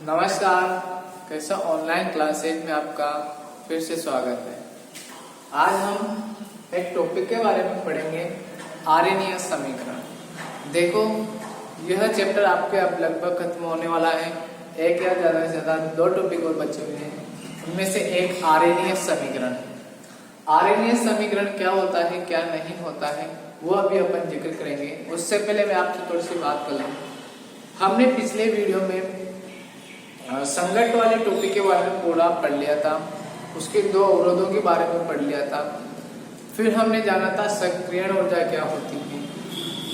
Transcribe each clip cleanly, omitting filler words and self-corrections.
नमस्कार। कैसा online classes में आपका फिर से स्वागत है। आज हम एक टॉपिक के बारे में पढ़ेंगे, आर्यनीय समीकरण। देखो, यह चैप्टर आपके अब लगभग खत्म होने वाला है। एक या ज्यादा से ज्यादा दो टॉपिक और बचे हुए हैं, उनमें से एक आर्यनीय समीकरण है। आर्यनीय समीकरण क्या होता है, क्या नहीं होता है, वो अभी अपन जिक्र करेंगे। उससे पहले मैं आपसे थोड़ी सी बात कर लूं। हमने पिछले वीडियो में संगत वाले टॉपिक के बारे में पूरा पढ़ लिया था, उसके दो अवरोधों के बारे में पढ़ लिया था। फिर हमने जाना था सक्रियण ऊर्जा क्या होती है,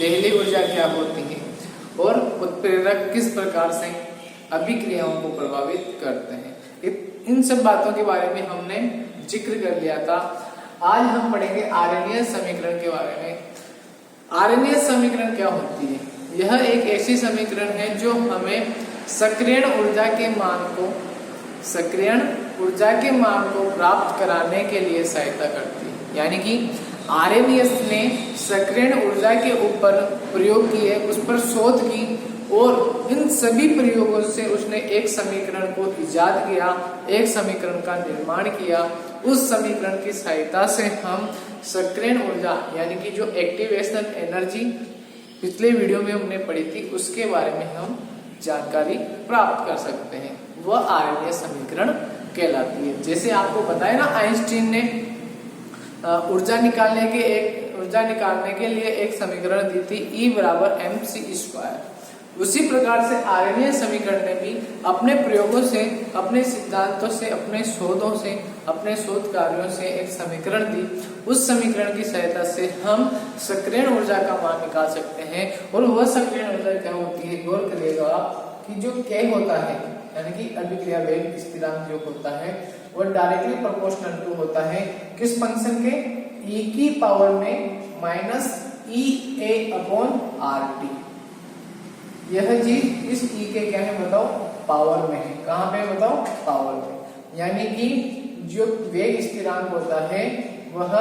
देहली ऊर्जा क्या होती है और उत्प्रेरक किस प्रकार से अभिक्रियाओं को प्रभावित करते हैं। इन सब बातों के बारे में हमने जिक्र कर लिया था। आज हम पढ़ेंगे आर्यनीय समीकरण के बारे में। आर्यनीय समीकरण क्या होती है? यह एक ऐसी समीकरण है जो हमें सक्रियण ऊर्जा के मान को प्राप्त कराने के लिए सहायता करती है। यानी कि आर्यनीयस ने सक्रियण ऊर्जा के ऊपर प्रयोग किए, उस पर शोध की और इन सभी प्रयोगों से उसने एक समीकरण को इजाद किया, एक समीकरण का निर्माण किया। उस समीकरण की सहायता से हम सक्रियण ऊर्जा यानी कि जो एक्टिवेशनल एनर्जी पिछले वीडियो में हमने पढ़ी थी, उसके बारे में हम जानकारी प्राप्त कर सकते हैं। वह आर्यनीय समीकरण कहलाती है। जैसे आपको पता है ना, आइंस्टीन ने ऊर्जा निकालने के लिए एक समीकरण दी थी, E बराबर mc²। उसी प्रकार से आर्यनीय समीकरण ने भी अपने प्रयोगों से, अपने सिद्धांतों से, अपने शोधों से, अपने शोध कार्यों से एक समीकरण दी। उस समीकरण की सहायता से हम सक्रियण ऊर्जा का मान निकाल सकते हैं। और वह सक्रियण ऊर्जा क्या होती है, गौर करिएगा आप कि जो K होता है यानी कि अभिक्रिया वेग स्थिरांक जो होता है, वह डायरेक्टली प्रोपोर्शनल टू होता है किस फंक्शन के, e की पावर में माइनस EA/RT। यह चीज इस E के क्या है बताओ, पावर में है। कहाँ पे बताओ, पावर में। यानी कि जो वेग स्थिरांक होता है वह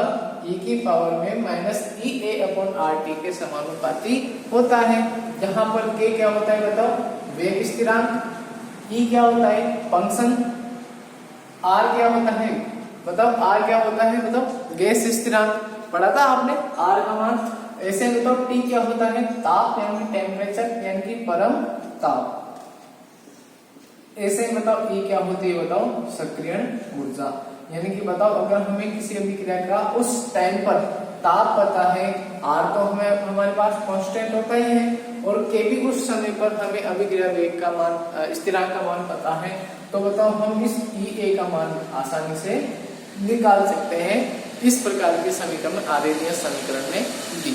E की पावर में माइनस EA/RT के समानुपाती होता है। जहां पर K क्या होता है बताओ, वेग स्थिरांक, E क्या होता है, फंक्शन, R क्या होता है बताओ, R क्या होता है बताओ, गैस स्थिरांक। पढ़ा था आपने R का मान। ऐसे बताओ T क्या होता है, ताप यानी कि टेम्परेचर यानी कि परम ताप। ऐसे बताओ E क्या होती है बताओ, सक्रियण ऊर्जा। यानी कि बताओ अगर हमें किसी अभिक्रिया का उस टाइम पर ताप पता है, R तो हमारे पास कांस्टेंट होता ही है, और K भी उस समय पर हमें अभिक्रिया वेग का मान, स्थिरांक का मान पता है, तो बताओ हम इस EA का मान आसानी से निकाल सकते हैं। इस प्रकार की समीकरण आर्यनीय समीकरण ने दी।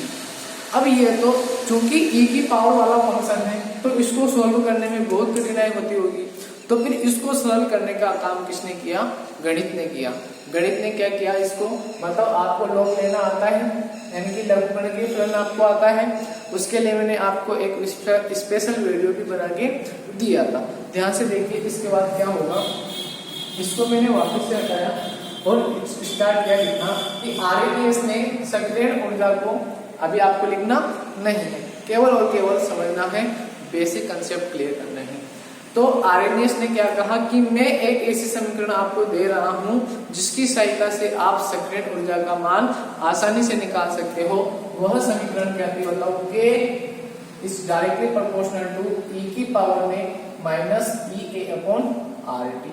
अब ये तो चूंकि E की पावर वाला फंक्शन है, तो इसको सोल्व करने में बहुत कठिनाई होती होगी। तो फिर इसको सरल करने का काम किसने किया, गणित ने किया। गणित ने क्या किया, इसको बताओ आपको लॉग लेना आता है यानी कि लघुगणकीय फलन आपको आता है। उसके लिए मैंने आपको एक स्पेशल वीडियो भी बना के दिया था, ध्यान से देखिए। इसके बाद क्या होगा, इसको मैंने वापस से हटाया और स्टार्ट किया लिखना कि आर्यनीयस ने सक्रियण ऊर्जा को, अभी आपको लिखना नहीं है, केवल और केवल समझना है, बेसिक कंसेप्ट क्लियर करना है। तो आर्यनीयस ने क्या कहा कि मैं एक ऐसी समीकरण आपको दे रहा हूं जिसकी सहायता से आप सक्रियण ऊर्जा का मान आसानी से निकाल सकते हो। वह समीकरण क्या थी बताओ, K is directly proportional to E की पावर में माइनस EA/RT।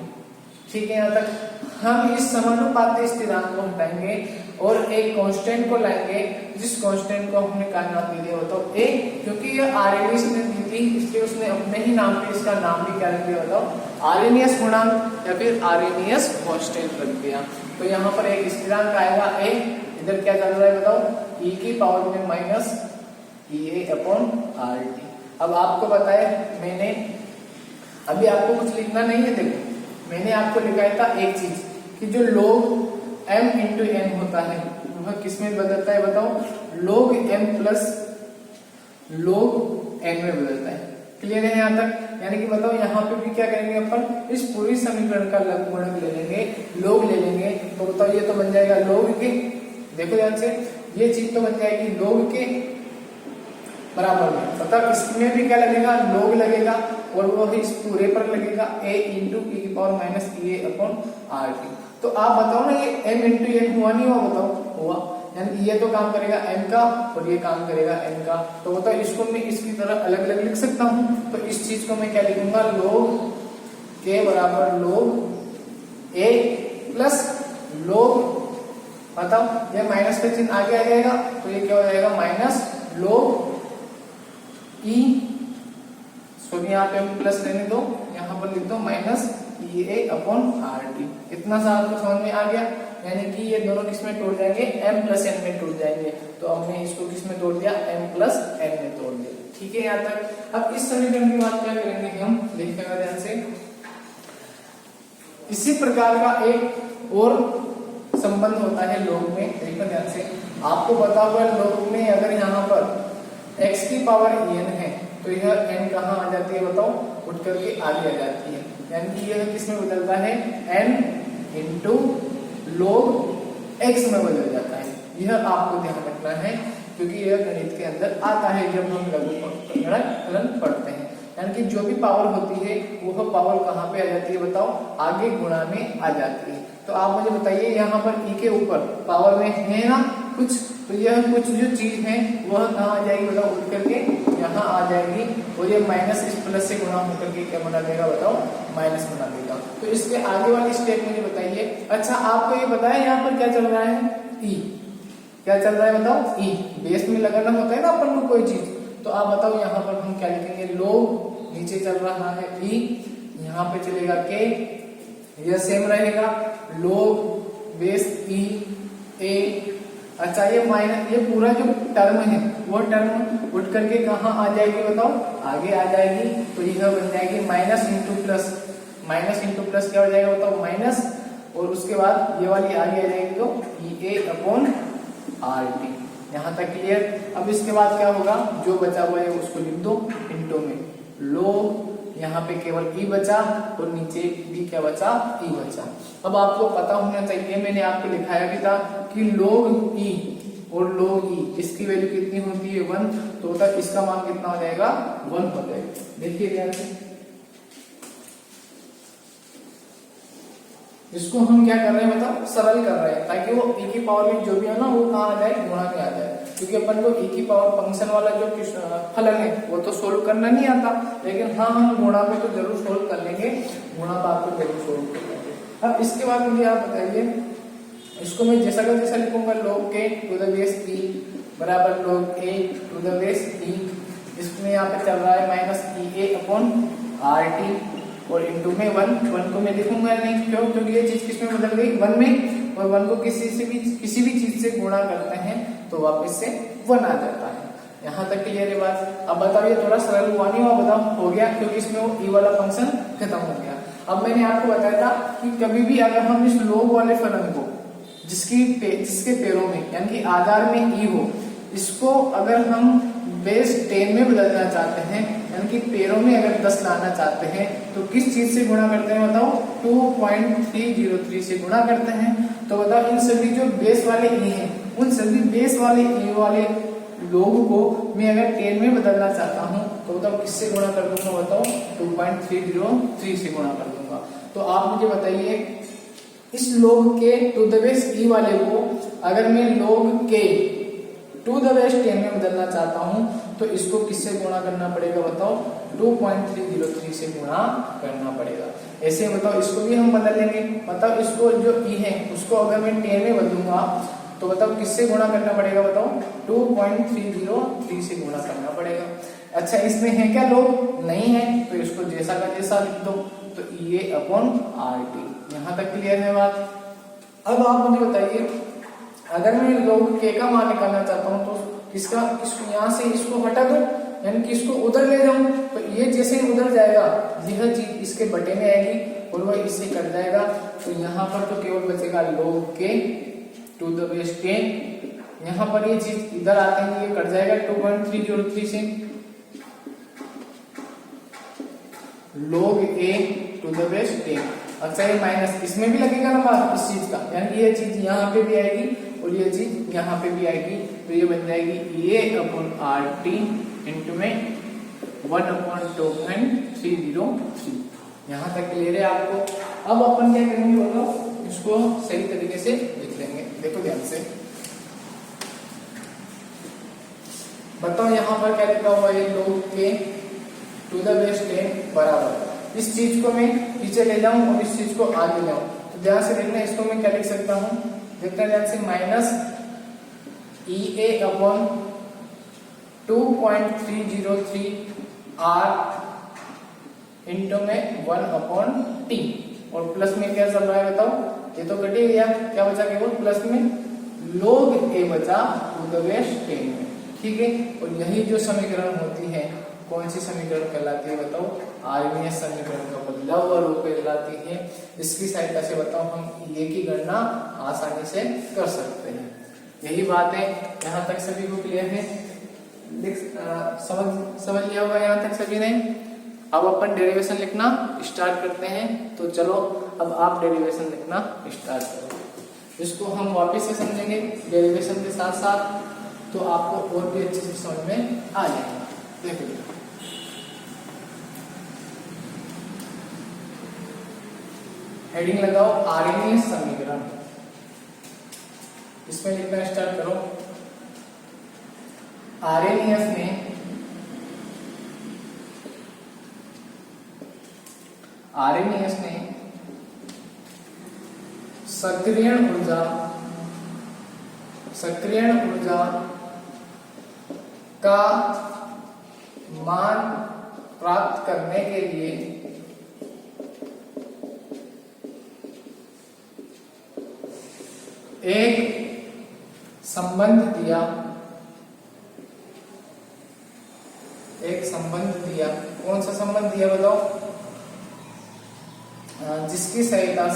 ठीक है, यहाँ तक हम इस समानुपाती स्थिरांक को हटाएंगे और एक कांस्टेंट को लाएंगे, जिस कांस्टेंट को हमने क्या नाम दे दिया बताओ, A। क्योंकि यह आर्यनीयस ने दी थी, इसलिए उसने अपने ही नाम पे इसका नाम भी क्या रख दिया बताओ, आर्यनीयस गुणांक या फिर आर्यनीयस कांस्टेंट रख दिया। तो यहाँ पर एक स्थिरांक आएगा A, इधर क्या चल रहा है बताओ, E की पावर में माइनस EA/RT। अब आपको बताया मैंने, अभी आपको कुछ लिखना नहीं है। देखो मैंने आपको लिखाया था एक चीज कि जो log m into n होता है वह किसमें बदलता है बताओ, log m plus log n में बदलता है। क्लियर है यहाँ तक? यानी कि बताओ यहाँ पे भी क्या करेंगे अपन, इस पूरी समीकरण का लघुगणक ले लेंगे, log ले लेंगे, तो बताओ ये तो बन जाएगा log के, देखो ध्यान से, ये चीज तो बन जाएगी log के बराबर में, मतलब इसमें भी क्या लगेगा, log लगेगा और वो इस पूरे पर लगेगा a इंटू e की power minus e upon R T. तो आप बताओ ना ये m इंटू n हुआ नहीं हुआ, बताओ हुआ, यानी ये तो काम करेगा m का और ये काम करेगा n का। तो बताओ इसको मैं इसकी तरह अलग अलग लिख सकता हूँ, तो इस चीज को मैं क्या लिखूंगा, log k बराबर log a प्लस log, मतलब ये माइनस का चिन्ह आगे आ जाएगा तो ये क्या हो जाएगा माइनस log e, सॉरी यहाँ पे हम प्लस रहने दो, यहाँ पर लिख दो minus E A upon R T. इतना सा आपको समझ में आ गया, यानी कि ये दोनों किस में टूट जाएंगे, m प्लस n में टूट जाएंगे। तो हमने इसको किस में तोड़ दिया, m प्लस n में तोड़ दिया। ठीक है यहाँ तक। अब इस समीकरण की बात क्या करेंगे हम, देखिएगा ध्यान से। इसी प्रकार का एक और संबंध होता है log में, देखो ध्यान से। आपको पता हुआ log में अगर यहाँ पर x की पावर n है तो यह n कहाँ आ जाती है बताओ, उठ करके आगे आ जाती है, यानी कि यह किस में बदलता है, n इंटू log x में बदल जाता है। यह आपको ध्यान रखना है क्योंकि यह गणित के अंदर आता है जब हम लघुगणक पढ़ते हैं, यानी कि जो भी पावर होती है वह पावर कहाँ पे आ जाती है बताओ, आगे गुणा में आ जाती है। तो आप मुझे बताइए यहाँ पर e के ऊपर पावर में है ना कुछ, तो यह कुछ जो चीज है वह कहाँ आ जाएगी बताओ, उठ करके यहाँ आ जाएगी और ये माइनस इस प्लस से गुणा होकर के क्या बना देगा बताओ, माइनस बना देगा। तो इसके आगे वाली स्टेप मुझे बताइए। अच्छा आपको ये बताया यहाँ पर क्या चल रहा है, e क्या चल रहा है बताओ, e बेस में लगाना होता है ना अपन को कोई चीज, तो आप बताओ यहाँ पर हम क्या लिखेंगे, log नीचे चल रहा है e, यहाँ पे चलेगा k, यह सेम रहेगा log बेस e a। अच्छा ये माइनस, ये पूरा जो टर्म है वो टर्म उठ करके कहाँ आ जाएगी बताओ, आगे आ जाएगी। तो यह बन जाएगी minus into plus, minus into plus क्या हो जाएगा बताओ, माइनस, और उसके बाद ये वाली आगे आ जाएगी तो ई ए अपॉन आर टी। यहाँ तक क्लियर। अब इसके बाद क्या होगा, जो बचा हुआ है उसको लिख दो इंटू में, log यहाँ पे केवल e बचा और नीचे भी क्या बचा, e बचा। अब आपको पता होना चाहिए, मैंने आपको लिखाया भी था कि log e और log e इसकी वैल्यू कितनी होती है, 1, तो तक इसका मान कितना हो जाएगा, 1 हो जाएगा। देखिए ध्यान से, इसको हम क्या कर रहे हैं बताओ, सरल कर रहे हैं ताकि वो e की पावर में जो भी है ना वो कहाँ आ जाए, गुणा में आ जाए। क्योंकि अपन को e की पावर फंक्शन वाला जो फलन है वो तो सोल्व करना नहीं आता, लेकिन हाँ हम गुणा पे तो जरूर सोल्व कर लेंगे, गुणा पर आपको जरूर सोल्व कर लेंगे। अब इसके बाद मुझे आप बताइए, इसको मैं जैसा का जैसा लिखूंगा, log k to the base e बराबर log a to the base e, इसमें यहाँ पे चल रहा है minus E A upon R T और इंटू में 1 को मैं लिखूंगा नहीं, क्यों, क्योंकि ये चीज किसमें बदल गई, 1 में, और 1 को किसी भी चीज से गुणा करते हैं तो वापस से 1 आ जाता है। यहाँ तक क्लियर है बात। अब बताओ ये थोड़ा सरल हुआ नहीं हुआ, बताओ हो गया, क्योंकि इसमें वो ई वाला फंक्शन खत्म हो गया। अब मैंने आपको बताया था कि कभी भी अगर हम इस log वाले फलन को जिसके पैरों में यानी कि आधार में ई हो, इसको अगर हम बेस 10 में बदलना चाहते हैं, यानी कि पैरों में अगर 10 लाना चाहते हैं, तो किस चीज से गुणा करते हैं बताओ, 2.303 से गुणा करते हैं। तो बताओ इन सभी जो बेस वाले ई हैं, उन सभी बेस वाले ई वाले लोग को मैं अगर 10 में बदलना चाहता हूँ तो बताओ किससे गुणा कर दूंगा बताओ, 2.303 से गुणा कर दूंगा। तो आप मुझे बताइए, इस log के टू द बेस ई वाले को अगर मैं log के टू द बेस 10 में बदलना चाहता हूं तो इसको किससे गुणा करना पड़ेगा बताओ, 2.303 से गुणा करना पड़ेगा। ऐसे बताओ इसको भी हम बदल लेंगे, मतलब इसको जो e है उसको अगर मैं 10 में बदलूंगा तो बताओ किससे गुणा करना पड़ेगा बताओ, 2.303 से गुणा करना पड़ेगा। अच्छा इसमें है क्या log, नहीं है, तो इसको जैसा का जैसा लिख दो, तो ई ए अपॉन आर टी। यहाँ तक क्लियर है बात। अब आप मुझे बताइए, अगर मैं log k का मान निकालना चाहता हूं तो इसको यहाँ से इसको हटा दो, यानी कि इसको उधर ले जाऊं, तो ये जैसे उधर जाएगा यह चीज इसके बटे में आएगी और वह इससे कट जाएगा। तो यहाँ पर तो केवल बचेगा log k to the base 10, यहाँ पर ये चीज इधर आते हैं ये कट जाएगा 2.303 से, log a to the base 10। अच्छा ये माइनस इसमें भी लगेगा ना बात इस चीज का, यानी ये चीज यहाँ पे भी आएगी और ये चीज यहाँ पे भी आएगी, तो ये बन जाएगी ए अपॉन आर टी इंटू में 1/2.303। यहाँ तक क्लियर है आपको। अब अपन क्या करेंगे बताओ, इसको सही तरीके से लिख लेंगे। देखो ध्यान से बताओ, यहाँ पर क्या लिखा हुआ है, log k to the base 10 बराबर, इस चीज को मैं पीछे ले जाऊं और इस चीज को आगे ले आऊं, तो ध्यान से देखना, इसको मैं क्या लिख सकता हूं, देखते हैं ध्यान से, minus EA upon 2.303 R into में 1/t, और प्लस में क्या चल रहा है बताओ, ये तो कटे गया, क्या बचा केवल प्लस में log a बचा टू द बेस 10 में। ठीक है, और यही जो समीकरण होती है, कौन सी समीकरण कहलाती है बताओ, आर्मीनियस समीकरण का बदलाव रूप कहलाती है। इसकी सहायता से बताओ हम ये की गणना आसानी से कर सकते हैं। यही बात है, यहाँ तक सभी को क्लियर है, समझ लिया होगा यहाँ तक सभी ने। अब अपन डेरिवेशन लिखना स्टार्ट करते हैं, तो चलो अब आप डेरिवेशन लिखना स्टार्ट करो। इसको हम वापस से समझेंगे डेरिवेशन के साथ साथ, तो आपको और भी अच्छे से समझ में आ जाएगा। देखो हेडिंग लगाओ आर्मीनियस समीकरण, इसमें लिखना स्टार्ट करो। आर्मीनियस ने सक्रियण ऊर्जा का मान प्राप्त करने के लिए एक संबंध दिया। कौन सा संबंध दिया बताओ, जिसकी सहायता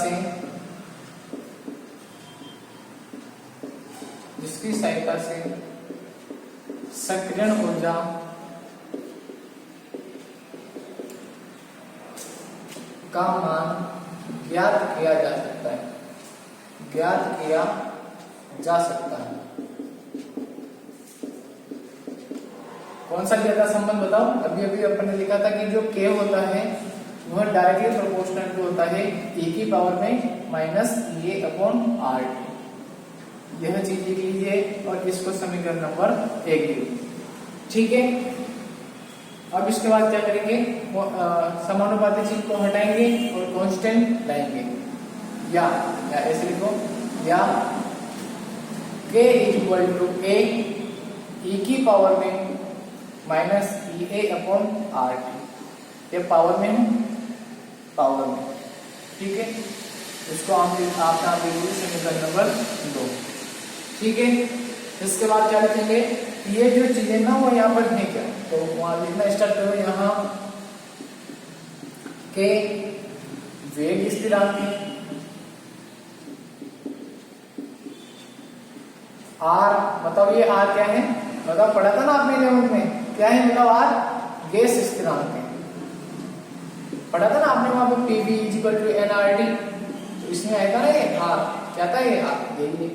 से सक्रियण ऊर्जा का मान ज्ञात किया जा सकता है। कौन सा लिया था संबंध बताओ, अभी अपन ने लिखा था कि जो k होता है वह डायरेक्टली प्रोपोर्शनल टू होता है e की पावर में माइनस EA अपॉन RT। यह चीज लिख लीजिए और इसको समीकरण नंबर 1 लिखिए। ठीक है, अब इसके बाद क्या करेंगे, समानुपाती चिन्ह को हटाएंगे और कांस्टेंट लाएंगे, या ऐसे लिखो, या k equal to a e की पावर में माइनस EA अपॉन RT। ये पावर में है, पावर में। ठीक है, इसको आप देखिए समीकरण नंबर 2। ठीक है, इसके बाद क्या लिखेंगे, ये जो चीजें ना वो यहाँ पर है क्या, तो वहां लिखना स्टार्ट करो। यहाँ के वेग स्थिरांक है, आर बताओ, ये आर क्या है बताओ, पढ़ा था ना आपने 11th में, क्या है बताओ, आर गैस स्थिरांक है, पढ़ा था ना आपने वहां पर PV इक्वल टू nRT, तो इसमें आएगा ना ये आर, क्या था ये आर, देखिए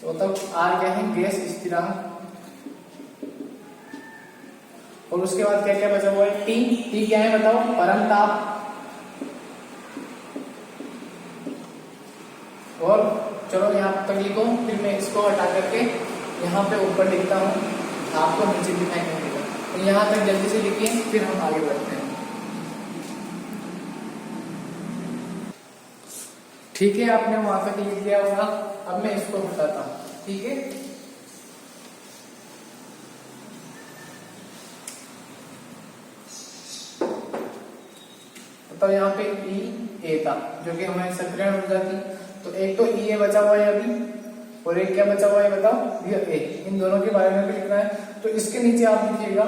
तो तब आर क्या है, गैस स्थिरांक। और उसके बाद क्या क्या बचा हुआ है, टी क्या है बताओ, परम ताप। और चलो यहाँ तक लिखो, फिर मैं इसको हटा करके यहाँ पे ऊपर लिखता हूँ, आपको नीचे दिखाई नहीं देगा, तो यहाँ तक जल्दी से लिखिए, फिर हम आगे बढ़ते हैं। ठीक है, आपने वहां तक लिख दिया होगा, अब मैं इसको हटाता हूँ। ठीक है, तो यहाँ पे E A था जो कि हमारी सक्रियण ऊर्जा थी, तो एक तो EA बचा हुआ है अभी, और एक क्या बचा हुआ है बताओ, ये A। इन दोनों के बारे में भी लिखना है, तो इसके नीचे आप लिखिएगा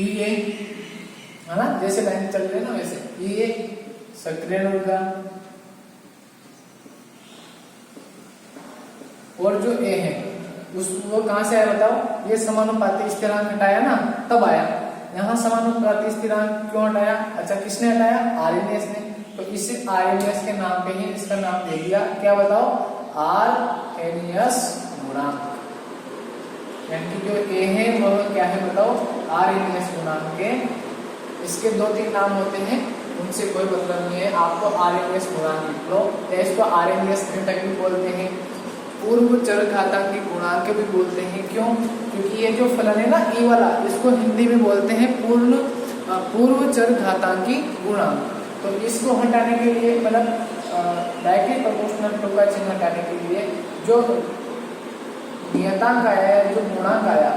EA, है ना, जैसे लाइन चल रही है ना वैसे, EA सक्रियण ऊर्जा, और जो A है वो कहां से आया बताओ, ये समानुपाती स्थिरांक हटाया ना तब आया। यहाँ समानुपाती स्थिरांक क्यों हटाया, अच्छा किसने हटाया, आर्हेनियस ने, तो इसे आर्हेनियस के नाम पे ही इसका नाम दे दिया, क्या बताओ, आर्हेनियस गुणांक, यानी कि जो ए है वह क्या है बताओ, आरएमएस गुणांक है। इसके 2-3 नाम होते हैं, उनसे कोई मतलब नहीं है, आपको आरएमएस गुणांक लिख लो, या इसको आरएमएस घटक भी बोलते हैं, पूर्व चर घातांकी गुणांक भी बोलते हैं। क्यों? क्योंकि ये जो फलन है ना ई वाला, इसको हिंदी में बोलते हैं पूर्व चर घातांकी गुणांक। तो इसको हटाने के लिए, मतलब डायरेक्टली प्रोपोर्शनल टू का चिन्ह हटाने के लिए जो नियतांक आया है, जो गुणांक आया,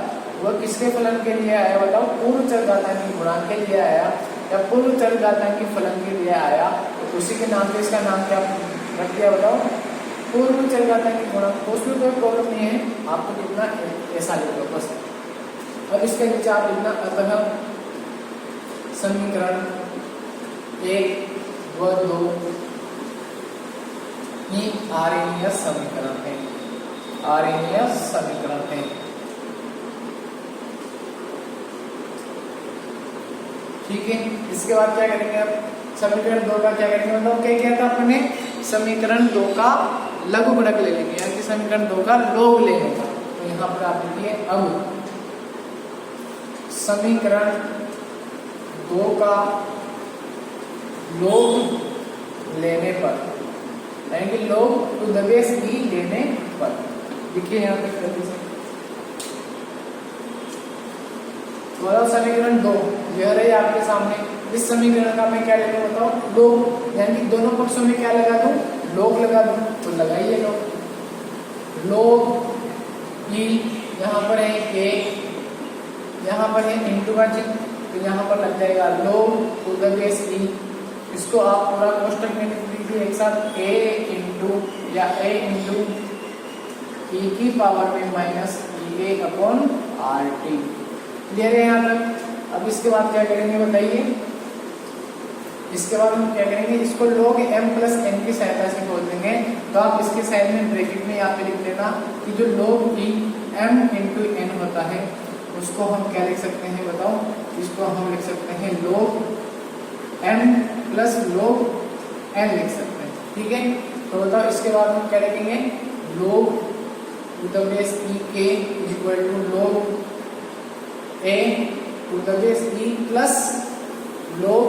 वह किसके फलन के लिए आया बताओ, पूर्व चर घातांकी गुणांक के लिए आया या पूर्व चर घातांकी फलन के लिए आया, तो उसी के नाम पे इसका नाम क्या रख दिया बताओ, पूर्व चर घातांकी गुणांक। उसमें कोई प्रॉब्लम नहीं है, आपको लिखना ऐसा लिख लो बस। अब इसके नीचे आप लिखना अतः समीकरण 1 व 2 ही आरएनियस समीकरण है, आरएनियस समीकरण है। ठीक है, इसके बाद क्या करेंगे, अब समीकरण 2 का क्या करेंगे, मतलब क्या किया था अपने, समीकरण 2 का लघु गुणक ले लेंगे, यानी कि समीकरण 2 का लॉग लेने का। तो यहाँ पर आप लिखिए अब समीकरण 2 का लॉग लेने पर, यानी कि लॉग टू द बेस ई लेने पर, देखिए यहाँ पे जल्दी से, तो समीकरण 2 यह रही आपके सामने। इस समीकरण का मैं क्या ले लूं बताओ, लॉग, यानी कि दोनों पक्षों में क्या लगा दूं, लॉग लगा दूं, तो लगाइए लॉग ई, यहाँ पर है ए, यहाँ पर है इंटू का चिन्ह, तो यहाँ पर लग जाएगा लॉग टू द बेस ई। इसको आप पूरा कोष्टक में लिख दीजिए एक साथ, ए इंटू या ए इंटू ई की पावर में minus E A upon R T. Clear है यहाँ तक? अब इसके बाद क्या करेंगे बताइए, इसके बाद हम क्या करेंगे, इसको log m प्लस n की सहायता से खोल देंगे। तो आप इसके साइड में ब्रैकेट में यहाँ पे लिख देना कि जो log e m into n होता है, उसको हम क्या लिख सकते हैं बताओ, इसको हम लिख सकते हैं log m plus log n लिख सकते हैं। ठीक है, तो बताओ इसके बाद हम क्या लिखेंगे, log to the base e k is equal to log a to the base e plus log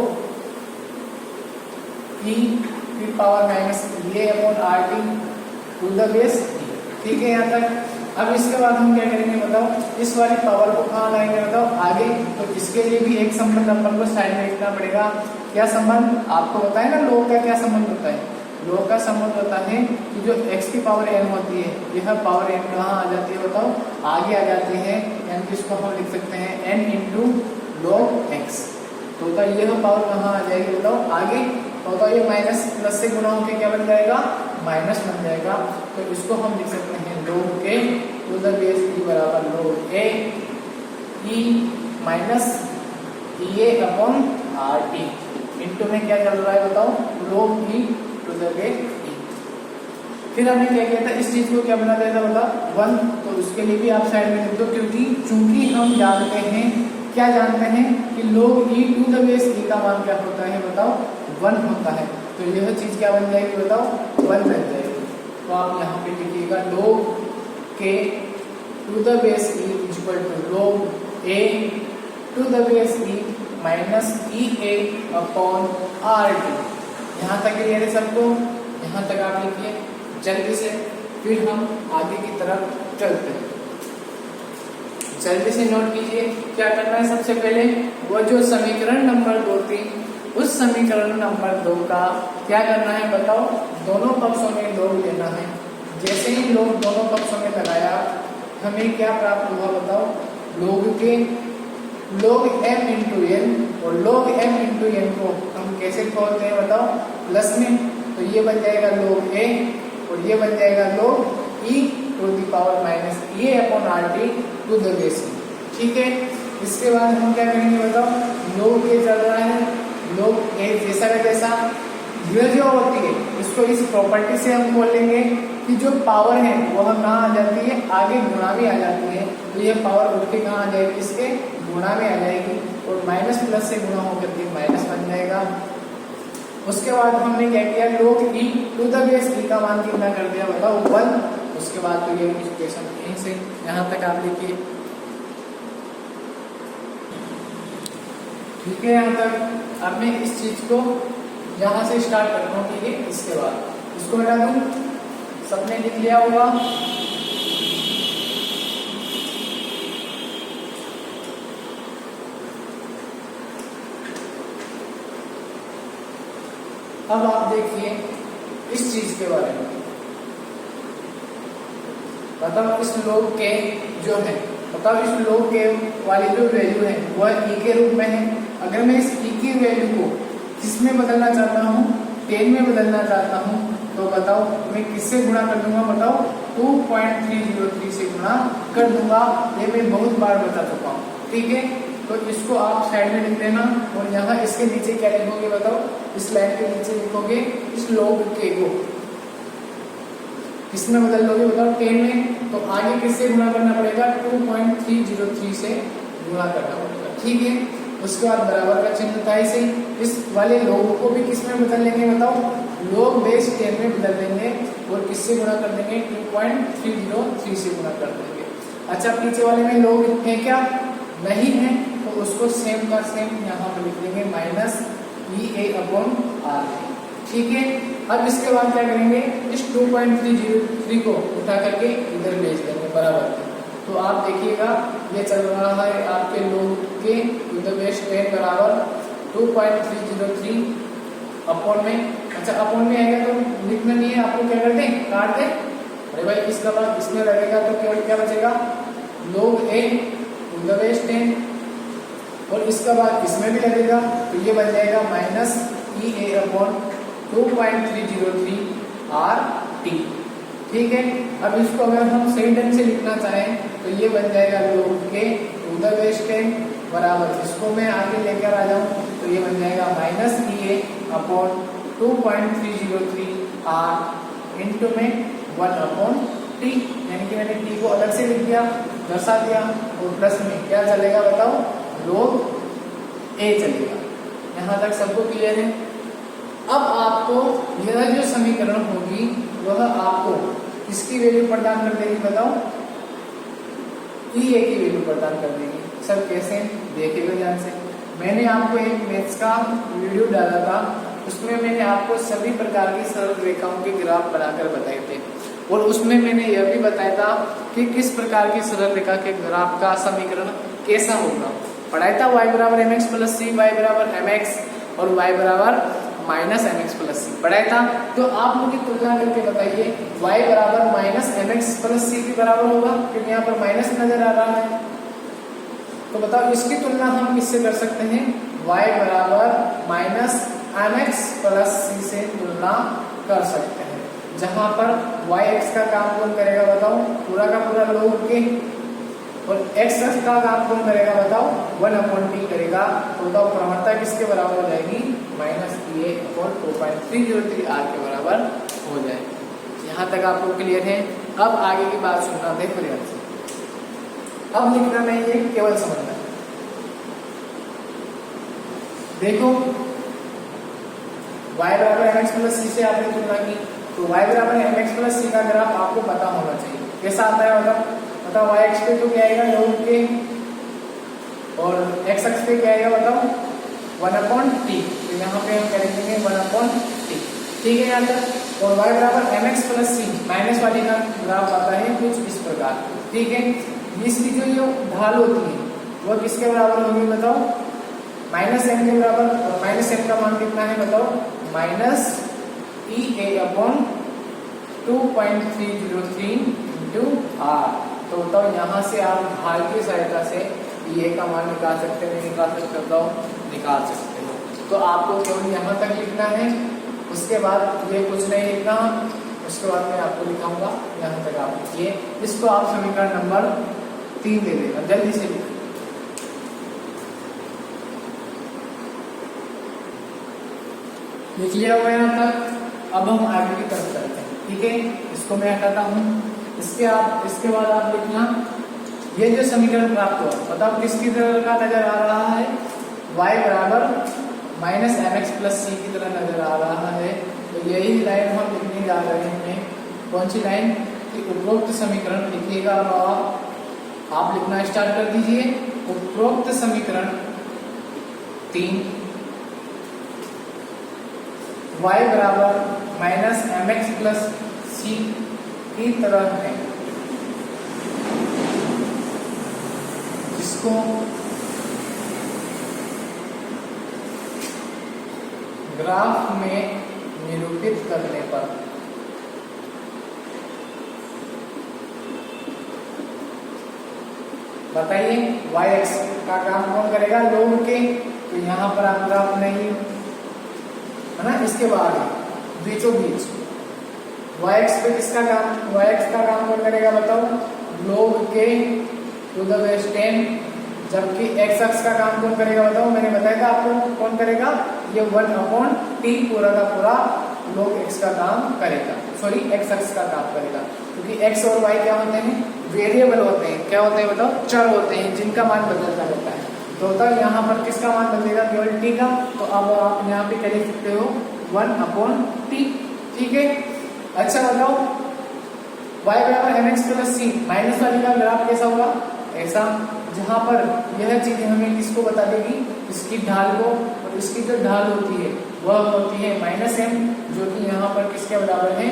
e की power minus A upon R T to the base e। ठीक है यहाँ तक? अब इसके बाद हम क्या करेंगे बताओ, इस वाली पावर को कहाँ लाएंगे बताओ, आगे। तो इसके लिए भी एक संबंध अपन को साइड में लिखना पड़ेगा। क्या संबंध आपको बताए ना, log का क्या संबंध होता है, log का संबंध होता है कि जो x की पावर n होती है, यह पावर n कहाँ आ जाती है बताओ, आगे आ जाती है, यानी कि इसको हम लिख सकते हैं n इंटू log x। तो यह पावर कहाँ आ जाएगी बताओ, आगे। तो ये माइनस प्लस से गुणा होकर क्या बन जाएगा, माइनस बन जाएगा। तो इसको हम लिख सकते हैं log a to the base e बराबर log a e minus e a upon R T into में क्या चल रहा है बताओ, log e to the base e। फिर हमने क्या किया था, इस चीज को क्या बना दिया था बताओ 1। तो उसके लिए भी आप साइड में लिख दो, क्योंकि चूंकि हम जानते हैं, क्या जानते हैं कि log e to the base e का मान क्या होता है बताओ, 1 होता है। तो यह चीज क्या बन जाएगी बताओ, 1 बन जाएगी। तो आप यहाँ पे लिखिएगा log k to the base e is equal to log a to the base e minus E A upon R T. यहाँ तक क्लियर है सबको? यहाँ तक आप लिखिए जल्दी से, फिर हम आगे की तरफ चलते हैं। जल्दी से नोट कीजिए क्या करना है। सबसे पहले वो जो समीकरण नंबर 2 थी, उस समीकरण नंबर 2 का क्या करना है बताओ, दोनों पक्षों में log लेना है। जैसे ही log दोनों पक्षों में लगाया, हमें क्या प्राप्त हुआ बताओ, log m इंटू n, और log m इंटू n को हम कैसे खोलते हैं बताओ, प्लस में। तो ये बन जाएगा log a और ये बन जाएगा log e to the power minus A upon R T to the base e। ठीक है, इसके बाद हम क्या करेंगे बताओ, log a चल रहा है, log a जैसा का जैसा, यह जो होती है इसको इस प्रॉपर्टी से हम बोल लेंगे कि जो पावर है वह कहाँ आ जाती है, आगे गुणा में आ जाती है। तो ये पावर उठ के कहाँ आ जाएगी, इसके गुणा में आ जाएगी, और माइनस प्लस से गुणा होकर के माइनस बन जाएगा। उसके बाद हमने क्या किया, log e to the base e का मान कितना कर दिया बताओ 1। उसके बाद तो ये इक्वेशन यहीं से यहाँ तक आप लिखिए। ठीक है, यहाँ तक अब मैं इस चीज को यहाँ से स्टार्ट करता हूँ। ठीक है, इसके बाद इसको हटा दूं, सबने लिख लिया होगा। अब आप देखिए इस चीज के बारे में, मतलब इस लोग के जो है, मतलब इस लोग के वाली जो वैल्यू है वह ई के रूप में है। अगर मैं इस ई की वैल्यू को किसमें बदलना चाहता हूँ, 10 में बदलना चाहता हूँ, तो बताओ मैं किससे गुणा कर दूंगा, बताओ 2.303 से गुणा कर दूंगा। ये मैं बहुत बार बता चुका हूँ। ठीक है, तो इसको आप साइड में लिख देना और यहाँ इसके नीचे क्या लिखोगे बताओ, इस लाइन के नीचे लिखोगे इस लोग के को किसमें बदल लोगे बताओ 10 में, तो आगे किससे गुणा करना पड़ेगा, 2.303 से गुणा करना पड़ेगा। ठीक है, उसके बाद बराबर का चिन्ह था इसे, इस वाले लोगों को भी किसमें बदल लेंगे बताओ, लोग बेस 10 में बदल देंगे और किससे गुणा कर देंगे, 2.303 से गुणा कर देंगे। अच्छा, पीछे वाले में लोग है क्या, नहीं है, तो उसको सेम का सेम यहाँ पर लिख देंगे माइनस EA/R। ठीक है, अब इसके बाद क्या करेंगे, इस 2.303 को उठा करके इधर भेज देंगे बराबर। तो आप देखिएगा ये चल रहा है आपके लोग के इधर बेस 10 बराबर 2.303 अपॉन में। अच्छा, अपॉन में आएगा तो लिखना नहीं है, आपको क्या कर दें, काट दें। अरे भाई, इसका बाद इसमें लगेगा तो केवल क्या बचेगा, लोग ए इधर बेस 10, और इसका बाद इसमें भी लगेगा तो ये बन जाएगा माइनस EA/2.303 RT। ठीक है, अब इसको अगर हम सही ढंग से लिखना चाहें तो ये बन जाएगा लोग के टू द बेस 10 बराबर, इसको मैं आगे लेकर आ जाऊं तो ये बन जाएगा माइनस EA/2.303 R इंटू में 1/T, यानी कि मैंने T को अलग से लिख दिया, दर्शा दिया, और प्लस में क्या चलेगा बताओ, लोग ए चलेगा। यहाँ तक सबको क्लियर है। अब आपको यह जो समीकरण होगी वह आपको किसकी वैल्यू प्रदान कर देगी बताओ, EA की वैल्यू प्रदान कर देगी। सर कैसे, देखिएगा ध्यान से। मैंने आपको एक मैथ्स का वीडियो डाला था, उसमें मैंने आपको सभी प्रकार की सरल रेखाओं के ग्राफ बनाकर बताए थे, और उसमें मैंने यह भी बताया था कि किस प्रकार की सरल रेखा के ग्राफ का समीकरण कैसा होगा। पढ़ाया था y बराबर mx प्लस सी, y बराबर mx और y बराबर माइनस mx प्लस सी पढ़ाया था। तो आप लोग की तुलना करके बताइए y बराबर माइनस mx प्लस सी के बराबर होगा, क्योंकि यहाँ पर माइनस नजर आ रहा है। तो बताओ इसकी तुलना हम किससे कर सकते हैं, y बराबर माइनस mx प्लस सी से तुलना कर सकते हैं, जहां पर yx का काम कौन करेगा बताओ, पूरा का पूरा लोग के, और x का काम कौन करेगा बताओ, 1/T करेगा। तो बताओ प्रवणता किसके बराबर हो जाएगी, माइनस EA/2.303 R के बराबर हो जाएगी। यहाँ तक आपको क्लियर है। अब आगे की बात सुनना देखो ध्यान से, अब लिखना नहीं है, केवल समझना है। देखो y बराबर mx प्लस सी से आपने तुलना की, तो y बराबर mx प्लस सी का ग्राफ आपको पता होना चाहिए। कैसा आता है बताओ, y अक्ष पे तो क्या आएगा लोग के, और x अक्ष पे क्या आएगा बताओ, 1/T। तो यहाँ पे हम करेंगे 1/T। ठीक है यहाँ तक। और y बराबर mx प्लस सी, माइनस वाली का ग्राफ आता है कुछ इस प्रकार। ठीक है, इसकी जो ढाल होती है वह किसके बराबर होगी बताओ, माइनस m के बराबर, और माइनस m का मान कितना है बताओ, माइनस EA/2.303 R। तो बताओ यहाँ से आप ढाल की सहायता से EA का मान निकाल सकते हैं, नहीं निकाल सकते बताओ, निकाल सकते हो। तो आपको केवल यहाँ तक लिखना है, उसके बाद ये कुछ नहीं लिखना, उसके बाद मैं आपको लिखाऊंगा, यहाँ तक आप लिखिए। इसको आप समीकरण नंबर 3 दे देना, जल्दी से लिखिए। लिख लिया हुआ यहाँ तक। अब हम आगे की तरफ चलते हैं। ठीक है, इसको मैं हटाता हूँ। इसके बाद आप लिखना, ये जो समीकरण प्राप्त हुआ बताओ किसकी तरह का नजर आ रहा है, y बराबर माइनस mx प्लस सी की तरह नजर आ रहा है। तो यही लाइन हम लिखने जा रहे हैं। कौन सी लाइन, कि उपरोक्त समीकरण लिखिएगा। आप लिखना स्टार्ट कर दीजिए। उपरोक्त समीकरण 3 y बराबर माइनस mx प्लस c की तरह है, जिसको ग्राफ में निरूपित करने पर बताइए y x का काम कौन करेगा, लोग के। तो यहाँ पर आप ग्राफ नहीं है ना, इसके बाद बीचों बीच y x पे किसका काम, y x का काम कौन करेगा बताओ, लोग के टू द बेस 10। जबकि x अक्ष का काम कौन करेगा बताओ, मैंने बताया था आपको कौन करेगा, ये 1/t पूरा का पूरा लोग x का काम करेगा, सॉरी x अक्ष का काम करेगा। क्योंकि x और y क्या होते हैं, वेरिएबल होते हैं। क्या होते हैं बताओ, चर होते हैं जिनका मान बदलता रहता है। तो होता है यहाँ पर किसका मान बदलेगा, केवल t का। तो अब आप यहाँ पे क्या लिख सकते हो, 1/t। ठीक है, अच्छा बताओ y बराबर mx प्लस c, माइनस वाली का ग्राफ कैसा होगा, ऐसा, जहां पर यह चीज हमें किसको बता देगी, इसकी ढाल को। और इसकी जो ढाल होती है वह होती है माइनस m, जो कि यहाँ पर किसके बराबर है,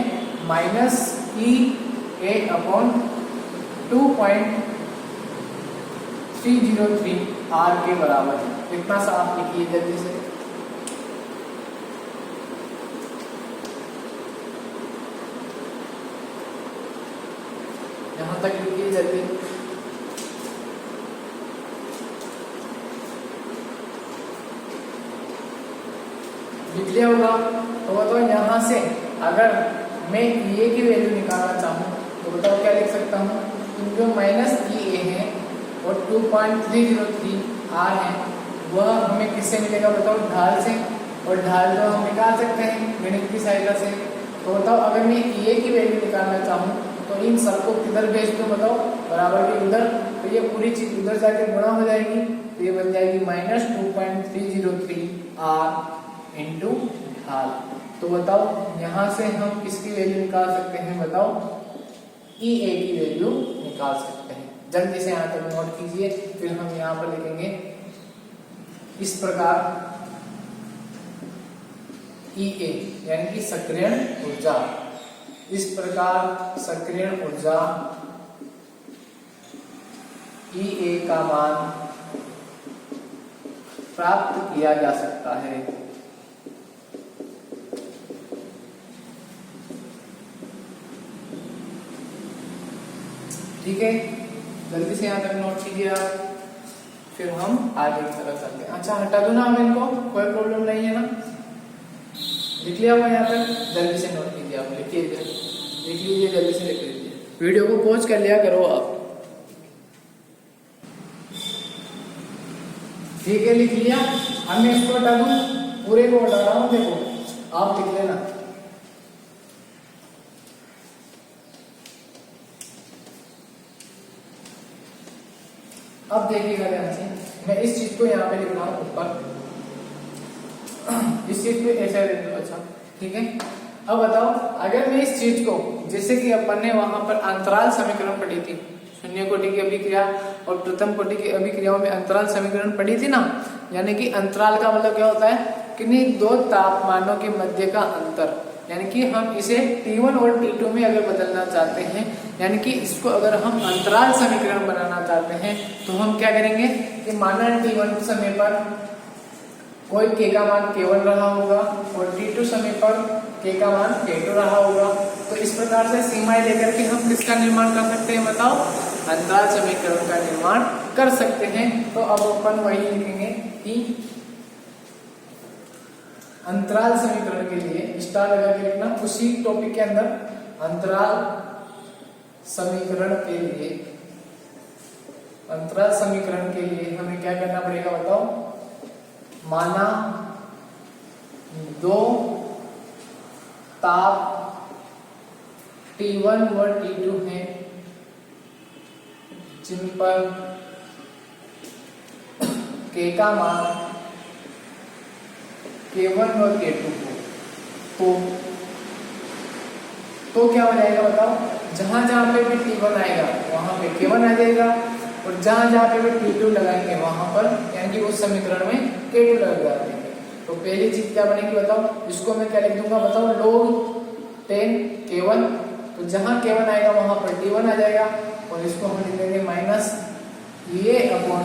माइनस e/2.303 r के बराबर है। इतना सा आप लिखिए जल्दी से। यहां तक लिखिए जल्दी। लिख लिया होगा। तो बताओ यहाँ से अगर मैं ए की वैल्यू निकालना चाहूँ तो बताओ क्या लिख सकता हूँ, जो माइनस ई है और 2.303 आर है वह हमें किससे मिलेगा बताओ, ढाल से। और ढाल तो हम निकाल सकते हैं गणित की सहायता से। तो बताओ अगर मैं ए की वैल्यू निकालना चाहूँ तो इन सबको किधर भेज दूँ बताओ, बराबर के उधर। तो ये पूरी चीज उधर जाके गुणा हो जाएगी, तो ये बन जाएगी माइनस 2.303 आर इंटू ढाल। तो बताओ यहाँ से हम किसकी वैल्यू निकाल सकते हैं बताओ, ई ए की वैल्यू निकाल सकते हैं। जल्दी से यहाँ तक नोट कीजिए, फिर हम यहाँ पर लिखेंगे इस प्रकार ई ए यानी कि सक्रियण ऊर्जा। इस प्रकार सक्रियण ऊर्जा ई ए का मान प्राप्त किया जा सकता है। ठीक है, जल्दी से यहाँ तक नोट कीजिए आप, फिर हम आगे की तरफ चलते हैं। अच्छा हटा दो ना हम इनको, कोई प्रॉब्लम नहीं है ना। लिख लिया हुआ यहाँ तक, जल्दी से नोट कीजिए आप, लिख लीजिए जल्दी से लिख लीजिए। वीडियो को पॉज कर लिया करो आप। ठीक है, लिख लिया। अब मैं इसको हटा दूं, पूरे को हटा रहा हूँ, देखो आप लिख लेना। अब देखिएगा ध्यान से, मैं इस चीज को यहाँ पे लिख रहा हूँ ऊपर, इस चीज को ऐसा लिख लो। अच्छा ठीक है, अब बताओ अगर मैं इस चीज को, जैसे कि अपन ने वहां पर अंतराल समीकरण पढ़ी थी, शून्य कोटि की अभिक्रिया और प्रथम कोटि की अभिक्रियाओं में अंतराल समीकरण पढ़ी थी ना। यानी कि अंतराल का मतलब क्या होता है, किन्हीं दो तापमानों के मध्य का अंतर। यानी कि हम इसे T1 और T2 में अगर बदलना चाहते हैं, यानी कि इसको अगर हम अंतराल समीकरण बनाना चाहते हैं, तो हम क्या करेंगे कि माना T1 समय पर कोई k का मान K1 रहा होगा और T2 समय पर k का मान K2 रहा होगा। तो इस प्रकार से सीमाएं लेकर के हम किसका निर्माण कर सकते हैं बताओ, अंतराल समीकरण का निर्माण कर सकते हैं। तो अब अपन वही लिखेंगे कि अंतराल समीकरण के लिए स्टार लगा के लिखना, उसी टॉपिक के अंदर अंतराल समीकरण के लिए, अंतराल समीकरण के लिए हमें क्या करना पड़ेगा बताओ, माना दो ताप T1 व T2 हैं जिन पर k का मान K1 और K2 को, तो क्या हो जाएगा बताओ, जहां जहां पे भी T1 आएगा वहां पे K1 आ जाएगा, और जहां जहां पे भी T2 लगाएंगे वहां पर यानी कि उस समीकरण में K2 लगा देंगे। तो पहली चीज क्या बनेगी बताओ, इसको मैं क्या लिख दूंगा बताओ, log 10 K1, तो जहां K1 आएगा वहां पर T1 आ जाएगा, और इसको हम लिख देंगे माइनस ये अपॉन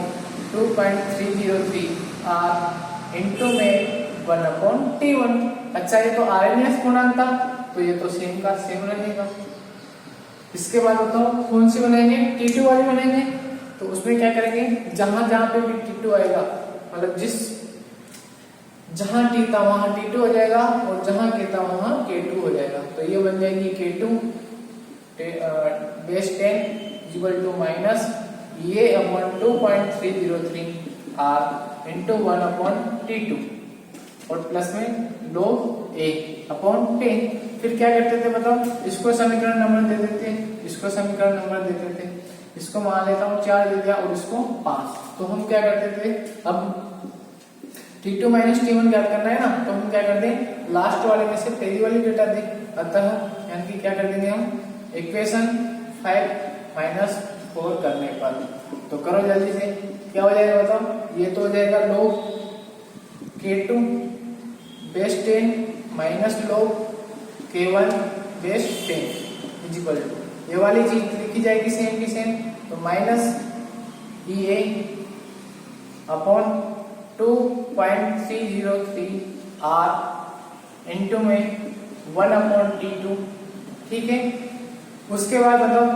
2.303 R इंटू में 1 अपॉन T1। अच्छा ये तो आरएनएस पूर्णांक था, तो ये तो सेम का सेम रहेगा। इसके बाद बताओ कौन सी बनाएंगे, T2 वाली बनाएंगे। तो उसमें क्या करेंगे, जहां जहां पे भी T2 आएगा, मतलब जहां T था वहां T2 हो जाएगा, और जहां K था वहां K2 हो जाएगा। तो ये बन जाएगी K2 base 10 equal to minus ये upon 2.303 R into 1 upon T2, और प्लस में log A अपॉन 10। फिर क्या करते थे बताओ, इसको समीकरण नंबर दे देते, इसको समीकरण नंबर दे देते, इसको मान लेता हूँ 4 दे दिया और इसको 5। तो हम क्या करते थे, अब T2 माइनस T1 ज्ञात करना है ना, तो हम क्या करते हैं, लास्ट वाले में से पहली वाली घटा दें। अतः यानी कि क्या कर देंगे हम, इक्वेशन 5 माइनस 4 करने पर, तो करो जल्दी से, क्या हो जाएगा बताओ, ये तो हो जाएगा log K2 base 10 minus log K1 base 10 is equal to, ये वाली चीज लिखी जाएगी सेम की सेम, तो minus EA upon 2.303 R into में 1 अपॉन T2, ठीक है। उसके बाद बताओ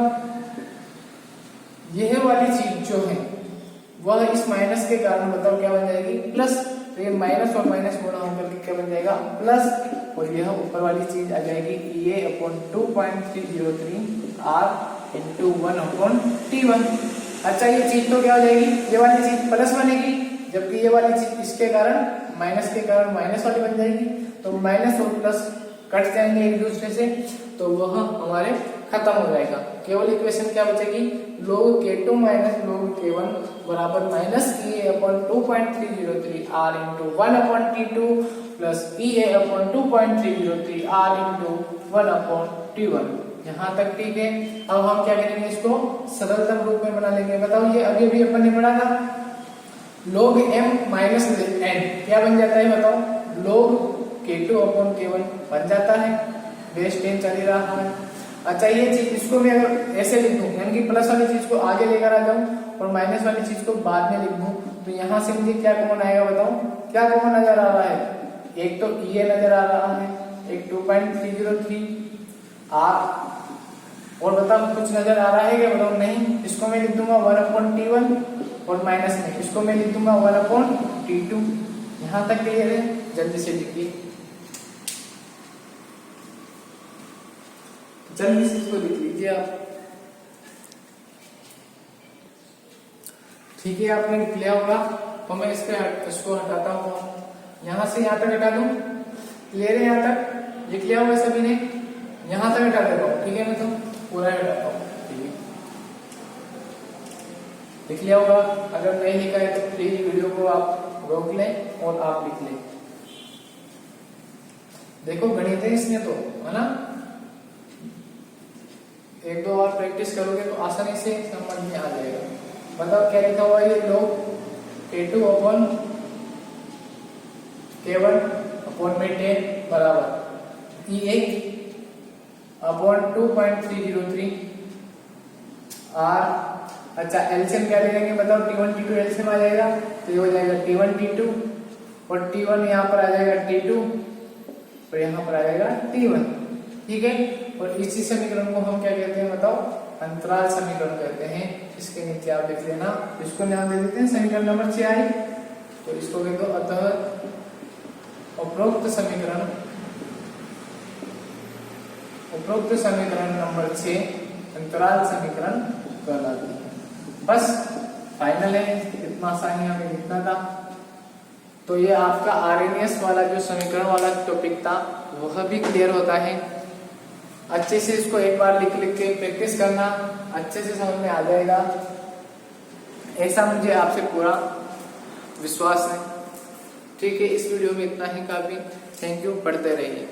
यह वाली चीज जो है वह इस माइनस के कारण बताओ क्या बन जाएगी, प्लस। तो ये माइनस और माइनस गुणा होकर के क्या बन जाएगा, प्लस, और यह ऊपर वाली चीज आ जाएगी EA upon 2.303 R into 1 upon T1। अच्छा ये चीज तो क्या हो जाएगी, ये वाली चीज प्लस बनेगी, जबकि ये वाली चीज इसके कारण माइनस के कारण माइनस वाली बन जाएगी। तो माइनस और प्लस कट जाएंगे एक दूसरे से, तो वह हमारे खत्म हो जाएगा। केवल इक्वेशन क्या बचेगी, log K2 minus log K1 बराबर minus EA upon 2.303 R into 1 upon T2 plus EA upon 2.303 R into 1 upon T1। यहाँ तक ठीक है। अब हम क्या करेंगे, इसको सरलतम रूप में बना लेंगे। बताओ ये अभी भी अपन ने पढ़ा था, log m माइनस n क्या बन जाता है बताओ, log K2 अपॉन K1 बन जाता है, बेस 10 चल ही रहा है। अच्छा ये चीज, इसको मैं अगर ऐसे लिख दूं, यानी कि प्लस वाली चीज को आगे लेकर आ जाऊं और माइनस वाली चीज को बाद में लिख दूं, तो यहाँ से मुझे क्या कॉमन आएगा बताओ, क्या कॉमन नजर आ रहा है, एक तो EA नजर आ रहा है, एक 2.303 R, और बताओ कुछ नजर आ रहा है क्या बताओ, नहीं। इसको मैं लिख दूंगा 1 अपॉन T1, और माइनस में इसको मैं लिख दूंगा 1 अपॉन T2। यहाँ तक क्लियर है, जल्दी से लिखिए, जल्दी से इसको लिख लीजिए आप। ठीक है, आपने लिख लिया होगा, तो मैं इसको हटाता हूँ, यहाँ से यहाँ तक हटा दूं। क्लियर है, यहाँ तक लिख लिया होगा सभी ने, यहाँ तक हटा देता हूँ, ठीक है, मैं तो पूरा हटाता हूँ, ठीक है, लिख लिया होगा। अगर नहीं लिखा है तो प्लीज वीडियो को आप रोक लें और आप लिख लें। देखो गणित है इसमें तो, है ना, एक दो बार प्रैक्टिस करोगे तो आसानी से समझ में आ जाएगा। बताओ क्या लिखा हुआ है, ये log K2 upon K1 upon में 10 बराबर EA अपॉन 2.303 R। अच्छा एलसीएम क्या ले लेंगे बताओ, T1 T2 एलसीएम आ जाएगा, तो ये हो जाएगा T1 T2, और T1 यहाँ पर आ जाएगा T2, और यहाँ पर आ जाएगा T1, ठीक है। और इसी समीकरण को हम क्या कहते हैं बताओ, अंतराल समीकरण कहते हैं। इसके नीचे आप लिख लेना, इसको नाम दे देते हैं समीकरण नंबर 6 आई, तो इसको कह दो अतः उपरोक्त समीकरण नंबर 6 अंतराल समीकरण कहलाती है। बस फाइनल है, इतना आसानी हमें लिखना था। तो ये आपका आरएनएस वाला जो समीकरण वाला टॉपिक था वह भी क्लियर होता है। अच्छे से इसको एक बार लिख के प्रैक्टिस करना, अच्छे से समझ में आ जाएगा, ऐसा मुझे आपसे पूरा विश्वास है। ठीक है, इस वीडियो में इतना ही काफी। थैंक यू, पढ़ते रहिए।